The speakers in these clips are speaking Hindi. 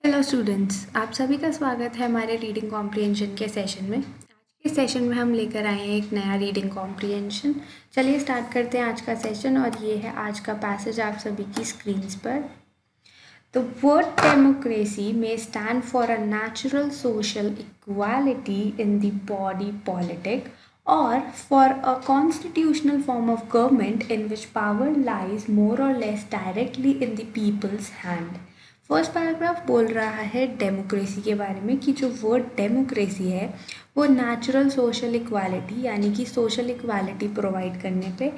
हेलो स्टूडेंट्स, आप सभी का स्वागत है हमारे रीडिंग कॉम्प्रिहेंशन के सेशन में। आज के सेशन में हम लेकर आए हैं एक नया रीडिंग कॉम्प्रिहेंशन। चलिए स्टार्ट करते हैं आज का सेशन और ये है आज का पैसेज आप सभी की स्क्रीन्स पर। The word democracy may stand for a natural social equality in the body politic or for a constitutional form of government in which power lies more or less directly in the people's hand. First paragraph बोल रहा है डेमोक्रेसी के बारे में कि जो वर्ड डेमोक्रेसी है वो नेचुरल सोशल इक्वालिटी यानी कि सोशल इक्वालिटी प्रोवाइड करने पे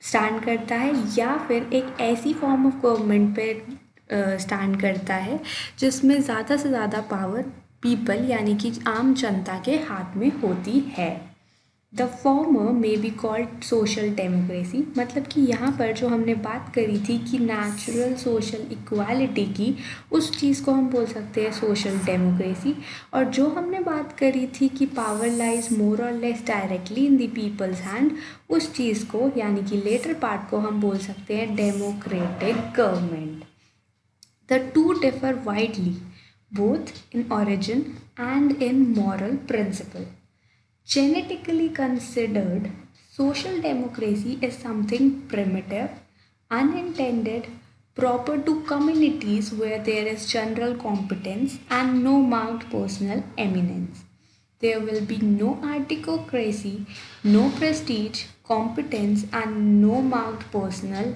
स्टैंड करता है या फिर एक ऐसी फॉर्म ऑफ गवर्नमेंट पे स्टैंड करता है जिसमें ज़्यादा से ज़्यादा पावर पीपल यानी कि आम जनता के हाथ में होती है। The former may be called social democracy, मतलब कि यहाँ पर जो हमने बात करी थी कि नेचुरल सोशल इक्वालिटी की, उस चीज़ को हम बोल सकते हैं सोशल डेमोक्रेसी। और जो हमने बात करी थी कि power lies more or less directly in the people's hand, उस चीज़ को यानी कि लेटर पार्ट को हम बोल सकते हैं democratic government. The two differ widely, both in origin and in moral principle. Genetically considered, social democracy is something primitive, unintended, proper to communities where there is general competence and no marked personal eminence. There will be no aristocracy, no prestige, competence, and no marked personal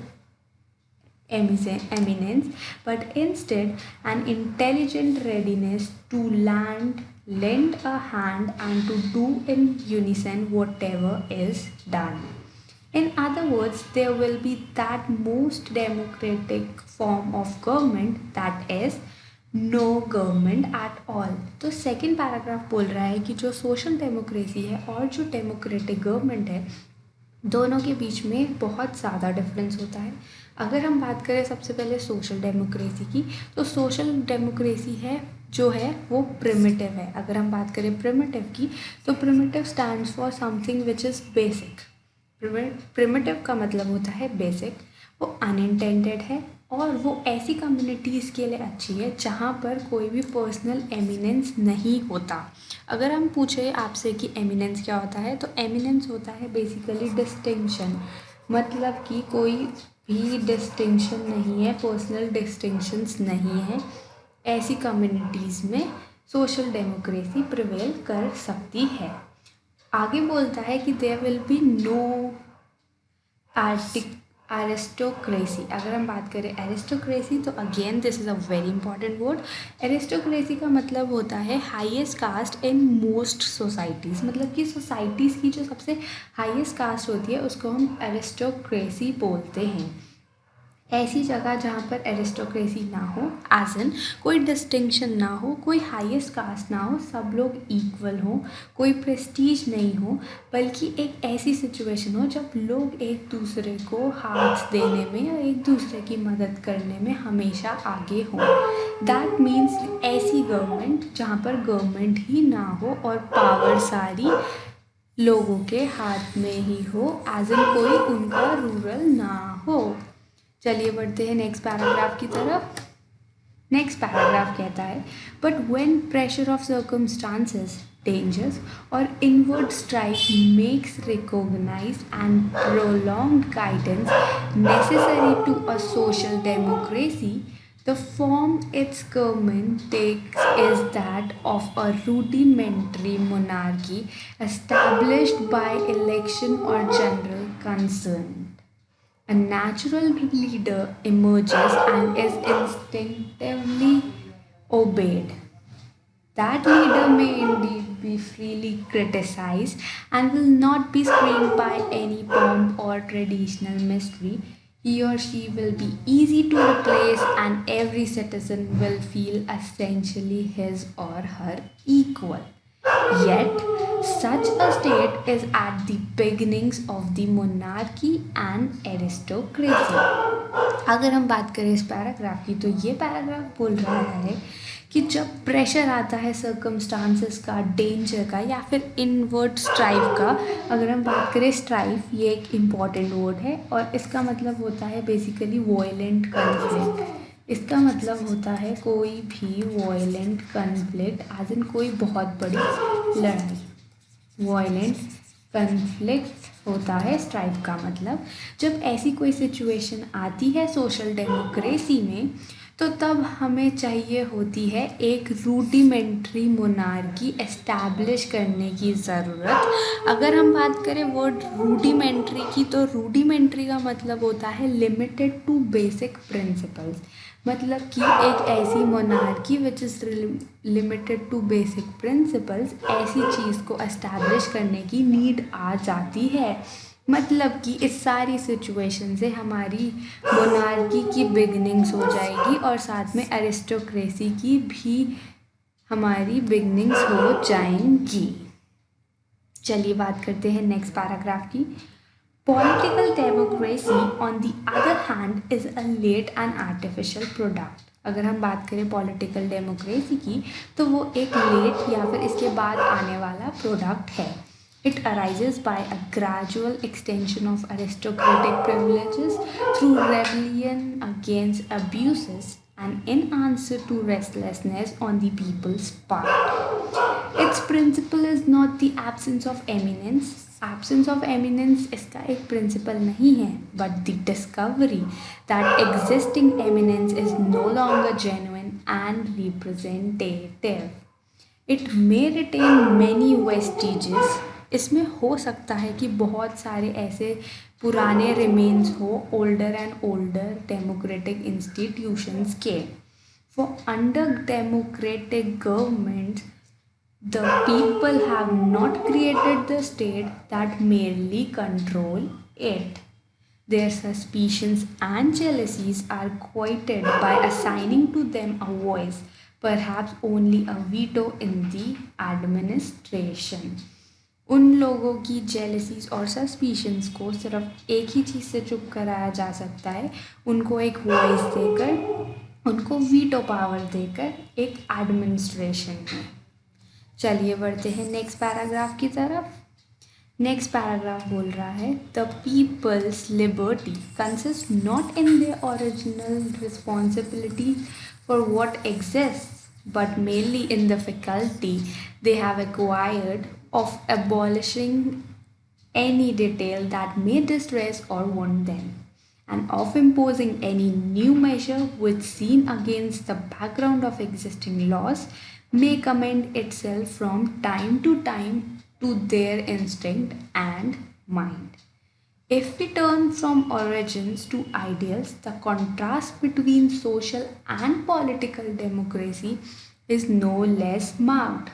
eminence, but instead an intelligent readiness to lend a hand and to do in unison whatever is done. In other words, there will be that most democratic form of government, that is no government at all. तो सेकेंड पैराग्राफ बोल रहा है कि जो सोशल डेमोक्रेसी है और जो डेमोक्रेटिक गवर्नमेंट है, दोनों के बीच में बहुत ज़्यादा डिफरेंस होता है। अगर हम बात करें सबसे पहले सोशल डेमोक्रेसी की, तो सोशल डेमोक्रेसी है जो है वो प्रिमिटिव है। अगर हम बात करें प्रिमिटिव की, तो primitive stands for something which is basic. Primitive का मतलब होता है बेसिक, वो अनइंटेंडेड है और वो ऐसी कम्युनिटीज़ के लिए अच्छी है जहाँ पर कोई भी पर्सनल एमिनेंस नहीं होता। अगर हम पूछे आपसे कि एमिनेंस क्या होता है, तो एमिनेंस होता है बेसिकली डिस्टिंक्शन, मतलब कि कोई भी डिस्टिंक्शन नहीं है, पर्सनल डिस्टिंक्शंस नहीं है। ऐसी कम्युनिटीज़ में सोशल डेमोक्रेसी प्रिवेल कर सकती है। आगे बोलता है कि there will be no aristocracy. अगर हम बात करें एरिस्टोक्रेसी, तो again this is a very important word. Aristocracy का मतलब होता है highest caste in most societies, मतलब कि सोसाइटीज़ की जो सबसे हाईएस्ट कास्ट होती है उसको हम एरिस्टोक्रेसी बोलते हैं। ऐसी जगह जहाँ पर एरिस्टोक्रेसी ना हो, एज इन कोई डिस्टिंक्शन ना हो, कोई हाईएस्ट कास्ट ना हो, सब लोग इक्वल हो, कोई प्रेस्टीज नहीं हो, बल्कि एक ऐसी सिचुएशन हो जब लोग एक दूसरे को हाथ देने में या एक दूसरे की मदद करने में हमेशा आगे हों। दैट मीन्स ऐसी गवर्नमेंट जहाँ पर गवर्नमेंट ही ना हो और पावर सारी लोगों के हाथ में ही हो, एज इन कोई उनका रूरल ना हो। चलिए बढ़ते हैं नेक्स्ट पैराग्राफ की तरफ। नेक्स्ट पैराग्राफ कहता है, but when pressure of circumstances, dangers or inward strife makes recognized and prolonged guidance necessary to a social democracy, the form its government takes is that of a rudimentary monarchy established by election or general consent. A natural leader emerges and is instinctively obeyed. That leader may indeed be freely criticized and will not be screened by any pomp or traditional mystery. He or she will be easy to replace and every citizen will feel essentially his or her equal. Yet, such a state is at the beginnings of the monarchy and aristocracy. अगर हम बात करें इस पैराग्राफ की, तो ये पैराग्राफ बोल रहा है कि जब प्रेशर आता है सर्कमस्टांसेस का, डेंजर का या फिर इनवर्ट स्ट्राइफ का। अगर हम बात करें स्ट्राइफ, ये एक इम्पॉर्टेंट वर्ड है और इसका मतलब होता है बेसिकली वॉयलेंट कॉन्फ्लिक्ट। इसका मतलब होता है कोई भी वॉयलेंट कन्फ्लिक्ट, एज इन कोई बहुत बड़ी लड़ाई। वॉयलेंट कन्फ्लिक्ट होता है स्ट्राइक का मतलब। जब ऐसी कोई सिचुएशन आती है सोशल डेमोक्रेसी में, तो तब हमें चाहिए होती है एक रूडिमेंट्री मोनार्की एस्टैब्लिश करने की ज़रूरत। अगर हम बात करें वर्ड रूडिमेंट्री की, तो रूडिमेंट्री का मतलब होता है लिमिटेड टू बेसिक प्रिंसिपल्स। मतलब कि एक ऐसी monarchy which is limited to basic principles, ऐसी चीज़ को एस्टैब्लिश करने की नीड आ जाती है। मतलब कि इस सारी सिचुएशन से हमारी मोनार्की की बिगनिंग्स हो जाएगी और साथ में एरिस्टोक्रेसी की भी हमारी बिगनिंग्स हो जाएंगी। चलिए बात करते हैं नेक्स्ट पैराग्राफ की। Political democracy, on the other hand, is a late and artificial product. अगर हम बात करें पॉलिटिकल डेमोक्रेसी की, तो वो एक लेट या फिर इसके बाद आने वाला प्रोडक्ट है। It arises by a gradual extension of aristocratic privileges through rebellion against abuses and in answer to restlessness on the people's part. Its principle is not the absence of eminence. Absence of eminence इसका एक principle नहीं है, but the discovery that existing eminence is no longer genuine and representative. It may retain many vestiges. इसमें हो सकता है कि बहुत सारे ऐसे पुराने रिमेन्स हो older and older democratic institutions के। For under democratic governments, the people have not created the state that merely control it. Their suspicions and jealousies are quieted by assigning to them a voice, perhaps only a veto in the administration. उन लोगों की जेलसीज और सस्पिशंस को सिर्फ एक ही चीज़ से चुप कराया जा सकता है, उनको एक वॉइस देकर, उनको वीटो पावर देकर एक एडमिनिस्ट्रेशन में। चलिए बढ़ते हैं नेक्स्ट पैराग्राफ की तरफ। नेक्स्ट पैराग्राफ बोल रहा है the people's liberty consist not in their original responsibility for what exist but mainly in the faculty they have acquired of abolishing any detail that may distress or wound them, and of imposing any new measure which, seen against the background of existing laws, may commend itself from time to time to their instinct and mind. If we turn from origins to ideals, the contrast between social and political democracy is no less marked.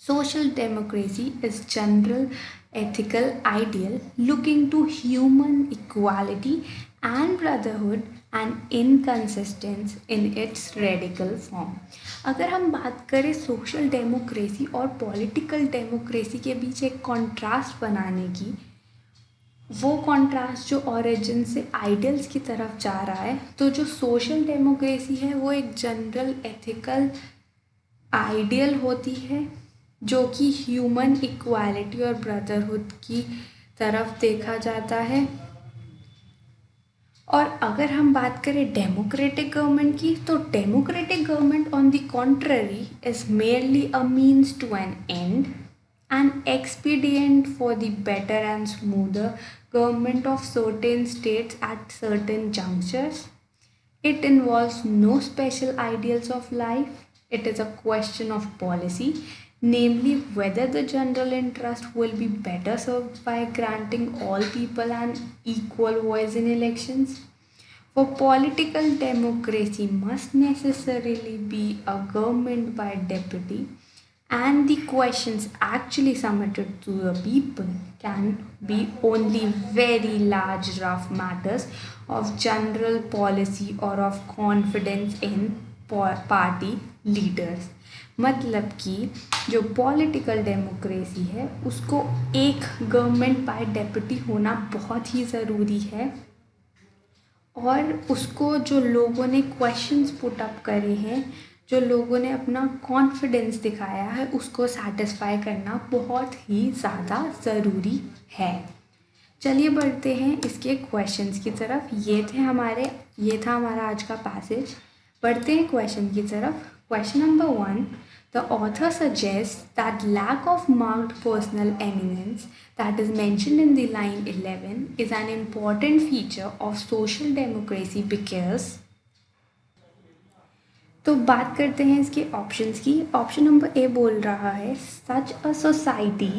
Social democracy is general ethical ideal looking to human equality and brotherhood and inconsistence in its radical form. अगर हम बात करें सोशल डेमोक्रेसी और पॉलिटिकल डेमोक्रेसी के बीच एक कॉन्ट्रास्ट बनाने की, वो कॉन्ट्रास्ट जो ओरिजिन से आइडियल्स की तरफ जा रहा है, तो जो सोशल डेमोक्रेसी है वो एक जनरल एथिकल आइडियल होती है जो कि ह्यूमन इक्वालिटी और ब्रदरहुड की तरफ देखा जाता है। और अगर हम बात करें डेमोक्रेटिक गवर्नमेंट की, तो democratic government on the contrary is merely a means to an end, an expedient for the better and smoother government of certain states at certain junctures. It involves no special ideals of life. It is a question of policy, namely whether the general interest will be better served by granting all people an equal voice in elections. For political democracy must necessarily be a government by deputy, and the questions actually submitted to the people can be only very large rough matters of general policy or of confidence in party leaders. मतलब कि जो पॉलिटिकल डेमोक्रेसी है उसको एक गवर्नमेंट बाय डेप्यूटी होना बहुत ही ज़रूरी है, और उसको जो लोगों ने क्वेश्चंस पुट अप करे हैं, जो लोगों ने अपना कॉन्फिडेंस दिखाया है, उसको सेटिस्फाई करना बहुत ही ज़्यादा ज़रूरी है। चलिए बढ़ते हैं इसके क्वेश्चंस की तरफ। ये थे हमारे ये था हमारा आज का पैसेज। पढ़ते हैं क्वेश्चन की तरफ। Question number 1, the author suggest that lack of marked personal eminence that is mentioned in the line 11 is an important feature of social democracy because। तो बात करते हैं इसके ऑप्शंस की। ऑप्शन नंबर ए बोल रहा है such a society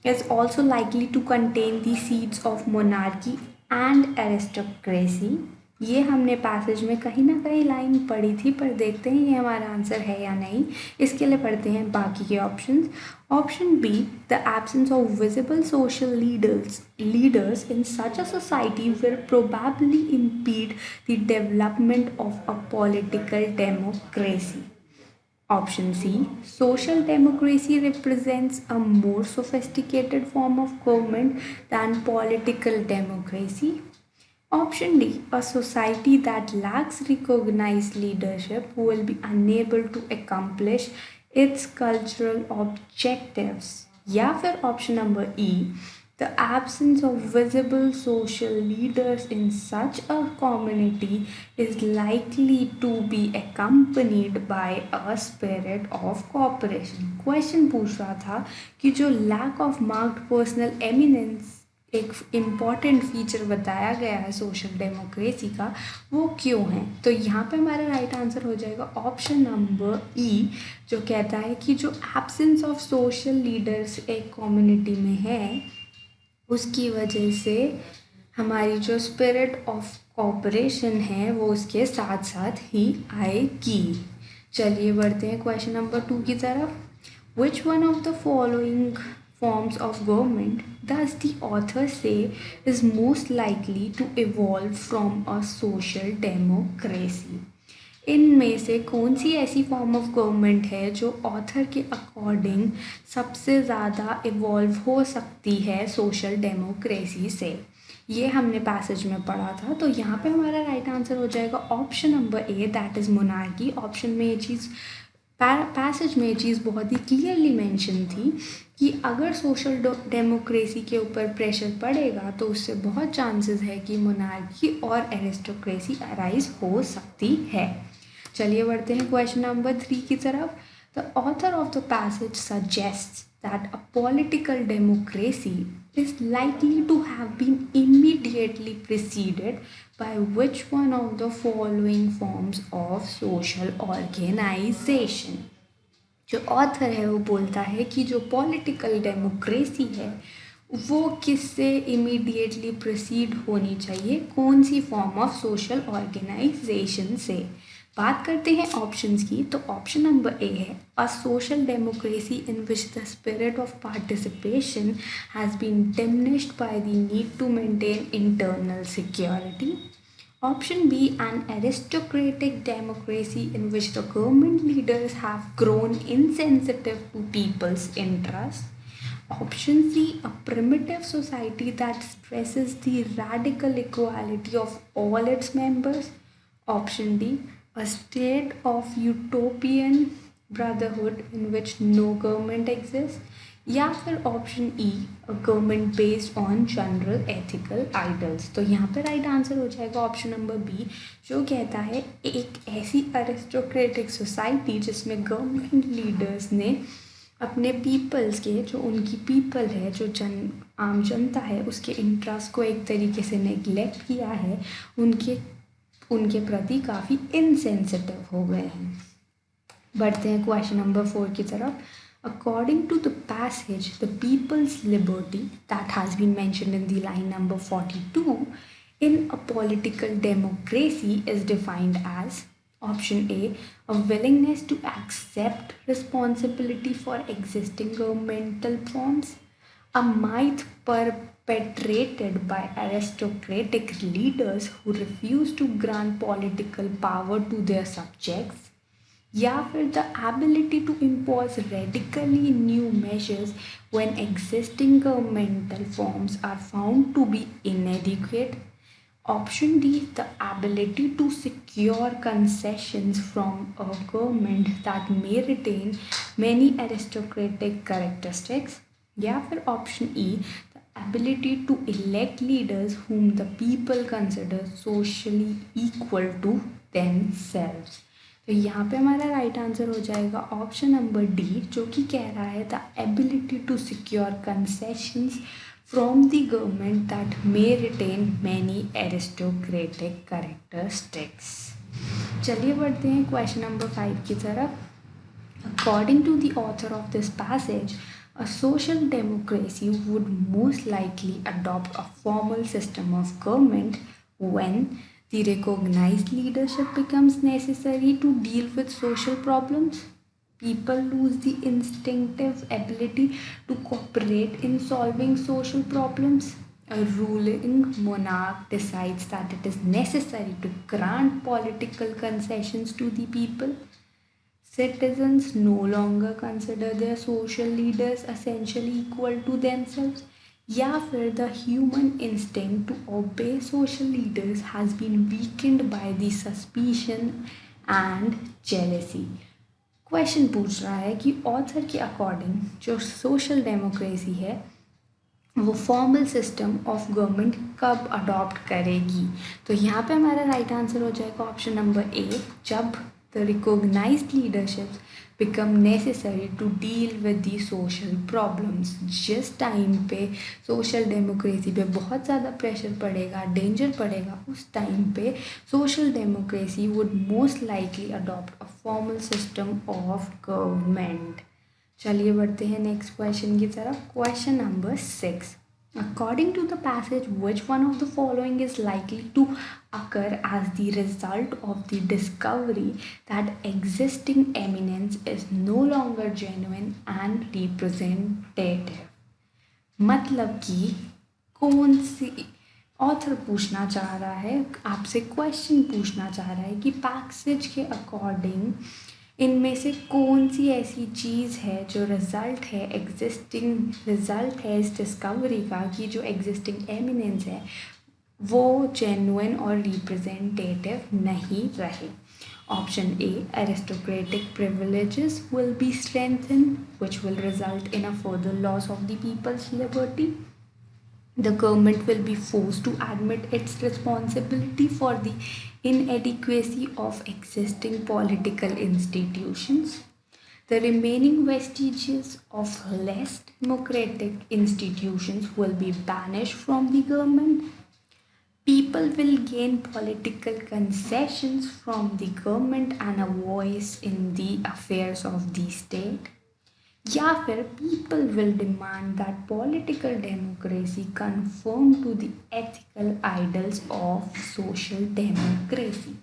is also likely to contain the seeds of monarchy and aristocracy. ये हमने पैसेज में कहीं ना कहीं लाइन पढ़ी थी, पर देखते हैं ये हमारा आंसर है या नहीं। इसके लिए पढ़ते हैं बाकी के options. Option B, the absence of visible social leaders in such a society will probably impede the development of a political democracy. Option C, social democracy represents a more sophisticated form of government than political democracy. Option D, a society that lacks recognized leadership will be unable to accomplish its cultural objectives. या फिर option number E, the absence of visible social leaders in such a community is likely to be accompanied by a spirit of cooperation. Question पूछ रहा था कि जो lack of marked personal eminence एक इम्पॉर्टेंट फीचर बताया गया है सोशल डेमोक्रेसी का, वो क्यों है। तो यहाँ पे हमारा राइट आंसर हो जाएगा ऑप्शन नंबर ई, जो कहता है कि जो एब्सेंस ऑफ सोशल लीडर्स एक कम्युनिटी में है, उसकी वजह से हमारी जो स्पिरिट ऑफ कोऑपरेशन है वो उसके साथ साथ ही आएगी। चलिए बढ़ते हैं क्वेश्चन नंबर 2 की तरफ। विच one of the following forms of government does the author say is most likely to evolve from a social democracy? इनमें से कौन सी ऐसी फॉर्म ऑफ गवर्नमेंट है जो ऑथर के अकॉर्डिंग सबसे ज़्यादा इवॉल्व हो सकती है सोशल डेमोक्रेसी से। ये हमने पैसेज में पढ़ा था। तो यहाँ पे हमारा राइट आंसर हो जाएगा option number A, that is monarchy. Option में ये चीज़ पैसेज में ये चीज़ बहुत ही क्लियरली मेंशन थी कि अगर सोशल डेमोक्रेसी के ऊपर प्रेशर पड़ेगा तो उससे बहुत चांसेस है कि मोनार्की और एरिस्टोक्रेसी अराइज हो सकती है। चलिए बढ़ते हैं क्वेश्चन नंबर 3 की तरफ। The author of the passage suggests that a political democracy is likely to have been immediately preceded by which one of the following forms of social organization? जो ऑथर है वो बोलता है कि जो पॉलिटिकल डेमोक्रेसी है वो किससे इमीडिएटली प्रोसीड होनी चाहिए, कौन सी फॉर्म ऑफ सोशल ऑर्गेनाइजेशन से। बात करते हैं ऑप्शंस की। तो ऑप्शन नंबर ए है a social democracy in which the spirit of participation has been diminished by the need to maintain internal security. Option B, an aristocratic democracy in which the government leaders have grown insensitive to people's interests. Option C, a primitive society that stresses the radical equality of all its members. Option D, a state of utopian brotherhood in which no government exists. या फिर option E, a government based on general ethical idols. तो यहाँ पे राइट आंसर हो जाएगा ऑप्शन नंबर बी, जो कहता है एक ऐसी अरिस्टोक्रेटिक सोसाइटी जिसमें गवर्नमेंट लीडर्स ने अपने पीपल्स के, जो उनकी पीपल है, जो आम जनता है, उसके इंटरेस्ट को एक तरीके से नेग्लेक्ट किया है, उनके प्रति काफ़ी इनसेंसिटिव हो गए हैं। बढ़ते हैं क्वेश्चन नंबर 4 की तरफ। According to the passage, the people's liberty that has been mentioned in the line number 42 in a political democracy is defined as option A, a willingness to accept responsibility for existing governmental forms, a myth perpetrated by aristocratic leaders who refuse to grant political power to their subjects, या फिर the ability to impose radically new measures when existing governmental forms are found to be inadequate. Option D, the ability to secure concessions from a government that may retain many aristocratic characteristics. या फिर option E, the ability to elect leaders whom the people consider socially equal to themselves। तो यहाँ पे हमारा राइट आंसर हो जाएगा ऑप्शन नंबर डी, जो कि कह रहा है the ability to secure concessions from the government that may retain many aristocratic characteristics. चलिए बढ़ते हैं क्वेश्चन नंबर 5 की तरफ। According to the author of this passage, a social democracy would most likely adopt a formal system of government when the recognized leadership becomes necessary to deal with social problems. People lose the instinctive ability to cooperate in solving social problems. A ruling monarch decides that it is necessary to grant political concessions to the people. Citizens no longer consider their social leaders essentially equal to themselves, या फिर the human instinct to obey social leaders has been weakened by the suspicion and jealousy। Question पूछ रहा है कि ऑथर के अकॉर्डिंग जो सोशल डेमोक्रेसी है वो फॉर्मल सिस्टम ऑफ गवर्नमेंट कब अडॉप्ट करेगी। तो यहाँ पे हमारा राइट आंसर हो जाएगा ऑप्शन नंबर ए, जब the recognized leaderships become necessary to deal with the social problems। जिस टाइम पे सोशल डेमोक्रेसी पे बहुत ज़्यादा प्रेशर पड़ेगा, डेंजर पड़ेगा, उस टाइम पे social democracy would most likely adopt a formal system of government. चलिए बढ़ते हैं नेक्स्ट क्वेश्चन की तरफ। Question number 6, according to the passage, which one of the following is likely to occur as the result of the discovery that existing eminence is no longer genuine and representative। मतलब कि कौन सी ऑथर पूछना चाह रहा है, आपसे क्वेश्चन पूछना चाह रहा है कि पैसेज के अकॉर्डिंग इनमें से कौन सी ऐसी चीज़ है जो रिज़ल्ट है इस डिस्कवरी का कि जो एग्जिस्टिंग एमिनेंस है वो जेन्युइन और रिप्रेजेंटेटिव नहीं रहे। Option A, aristocratic privileges will be strengthen which will result in a further loss of the people's liberty. The government will be forced to admit its responsibility for the inadequacy of existing political institutions. The remaining vestiges of less democratic institutions will be banished from the government. People will gain political concessions from the government and a voice in the affairs of the state। या फिर people will demand that political democracy conform to the ethical ideals of social democracy.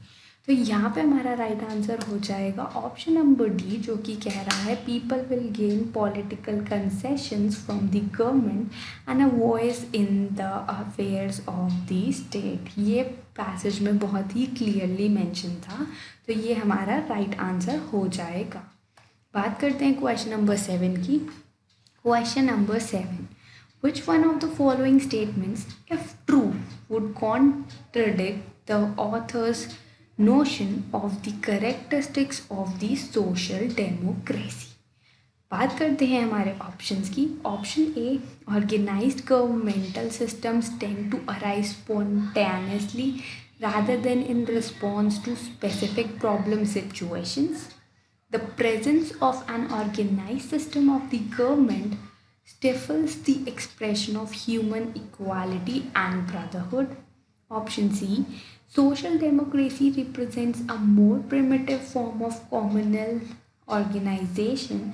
तो यहाँ पे हमारा राइट आंसर हो जाएगा ऑप्शन नंबर डी, जो कि कह रहा है people will gain political concessions from the government and a voice in the affairs of the state. ये पैसेज में बहुत ही क्लियरली मेंशन था, तो ये हमारा राइट आंसर हो जाएगा। बात करते हैं क्वेश्चन नंबर 7 की। Question number 7, which one of the following statements if true would contradict the author's notion of the characteristics of the social democracy. बात करते हैं हमारे ऑप्शंस की। Option A, organized governmental systems tend to arise spontaneously rather than in response to specific problem situations। The presence of an organized system of the government stifles the expression of human equality and brotherhood। Option C, social democracy represents a more primitive form of communal organization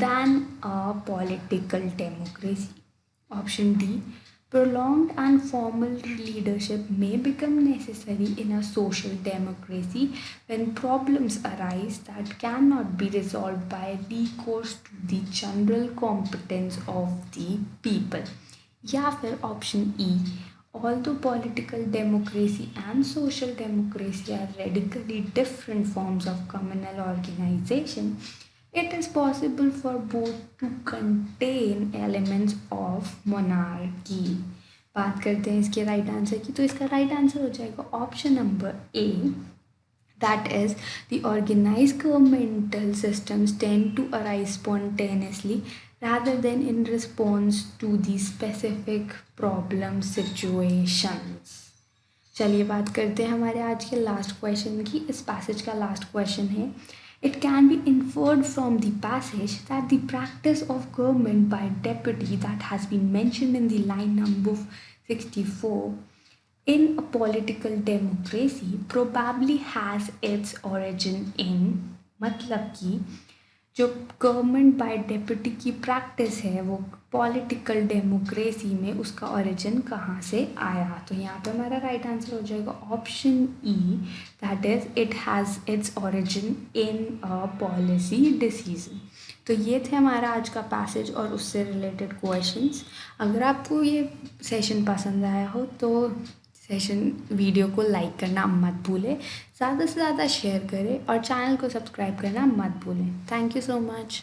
than a political democracy। Option D, prolonged and formal leadership may become necessary in a social democracy when problems arise that cannot be resolved by recourse to the general competence of the people। या फिर option E, although political democracy and social democracy are radically different forms of communal organization, it is possible for both to contain elements of monarchy। बात करते हैं इसके राइट आंसर की। तो इसका राइट आंसर हो जाएगा option number A, that is the organized governmental systems tend to arise spontaneously rather than in response to the specific problem situations. चलिए बात करते हैं हमारे आज के लास्ट क्वेश्चन की. इस पैसेज का लास्ट क्वेश्चन है, it can be inferred from the passage that the practice of government by deputy that has been mentioned in the line number 64 in a political democracy probably has its origin in, मतलब कि जो गवर्नमेंट बाय डेप्यूटी की प्रैक्टिस है वो पॉलिटिकल डेमोक्रेसी में उसका ओरिजिन कहाँ से आया. तो यहाँ पे हमारा राइट आंसर हो जाएगा option E, that is it has its origin in a policy decision. तो ये थे हमारा आज का पैसेज और उससे रिलेटेड क्वेश्चंस. अगर आपको ये सेशन पसंद आया हो तो सेशन वीडियो को लाइक करना मत भूलें, ज़्यादा से ज़्यादा शेयर करें और चैनल को सब्सक्राइब करना मत भूलें. Thank you so much.